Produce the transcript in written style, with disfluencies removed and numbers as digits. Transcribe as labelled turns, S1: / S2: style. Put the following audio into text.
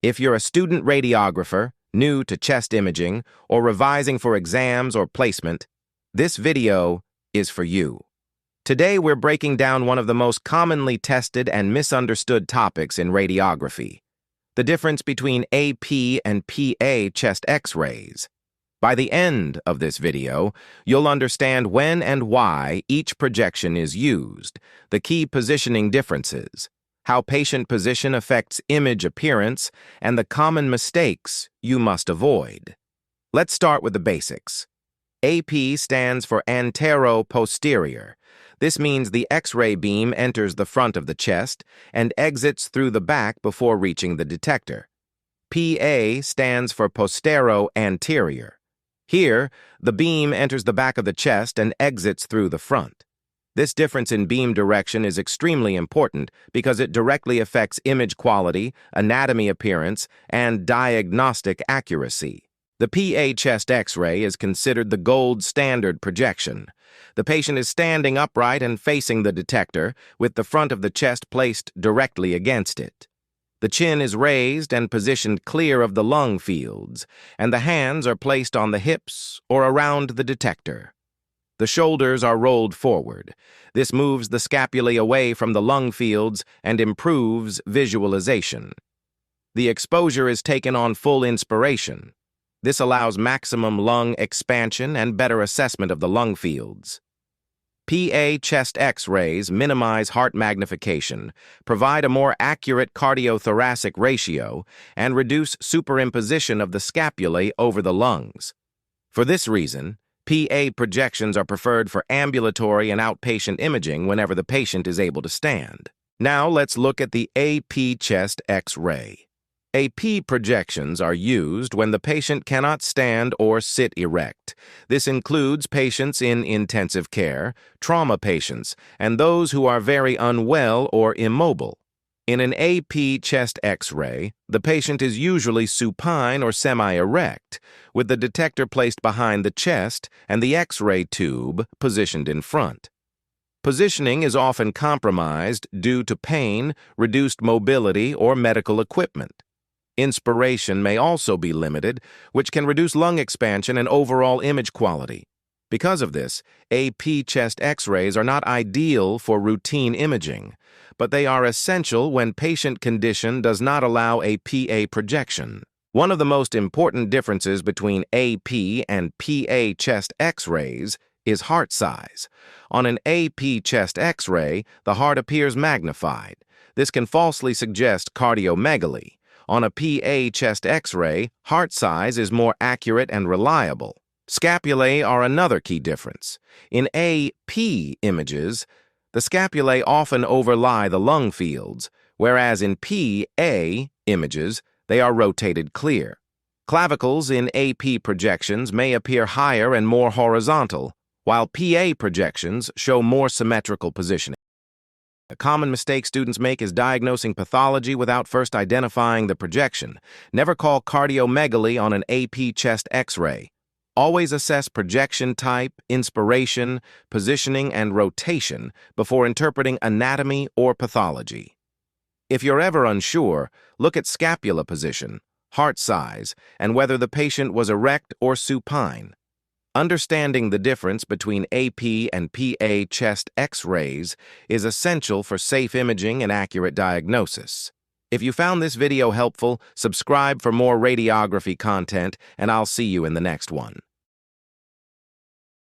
S1: If you're a student radiographer, new to chest imaging, or revising for exams or placement, this video is for you. Today, we're breaking down one of the most commonly tested and misunderstood topics in radiography: the difference between AP and PA chest X-rays. By the end of this video, you'll understand when and why each projection is used, the key positioning differences, how patient position affects image appearance, and the common mistakes you must avoid. Let's start with the basics. AP stands for antero-posterior. This means the X-ray beam enters the front of the chest and exits through the back before reaching the detector. PA stands for postero-anterior. Here, the beam enters the back of the chest and exits through the front. This difference in beam direction is extremely important because it directly affects image quality, anatomy appearance, and diagnostic accuracy. The PA chest X-ray is considered the gold standard projection. The patient is standing upright and facing the detector, with the front of the chest placed directly against it. The chin is raised and positioned clear of the lung fields, and the hands are placed on the hips or around the detector. The shoulders are rolled forward. This moves the scapulae away from the lung fields and improves visualization. The exposure is taken on full inspiration. This allows maximum lung expansion and better assessment of the lung fields. PA chest X-rays minimize heart magnification, provide a more accurate cardiothoracic ratio, and reduce superimposition of the scapulae over the lungs. For this reason, PA projections are preferred for ambulatory and outpatient imaging whenever the patient is able to stand. Now let's look at the AP chest X-ray. AP projections are used when the patient cannot stand or sit erect. This includes patients in intensive care, trauma patients, and those who are very unwell or immobile. In an AP chest X-ray, the patient is usually supine or semi-erect, with the detector placed behind the chest and the X-ray tube positioned in front. Positioning is often compromised due to pain, reduced mobility, or medical equipment. Inspiration may also be limited, which can reduce lung expansion and overall image quality. Because of this, AP chest X-rays are not ideal for routine imaging, but they are essential when patient condition does not allow a PA projection. One of the most important differences between AP and PA chest X-rays is heart size. On an AP chest X-ray, the heart appears magnified. This can falsely suggest cardiomegaly. On a PA chest X-ray, heart size is more accurate and reliable. Scapulae are another key difference. In AP images, the scapulae often overlie the lung fields, whereas in PA images, they are rotated clear. Clavicles in AP projections may appear higher and more horizontal, while PA projections show more symmetrical positioning. A common mistake students make is diagnosing pathology without first identifying the projection. Never call cardiomegaly on an AP chest X-ray. Always assess projection type, inspiration, positioning, and rotation before interpreting anatomy or pathology. If you're ever unsure, look at scapula position, heart size, and whether the patient was erect or supine. Understanding the difference between AP and PA chest X-rays is essential for safe imaging and accurate diagnosis. If you found this video helpful, subscribe for more radiography content, and I'll see you in the next one.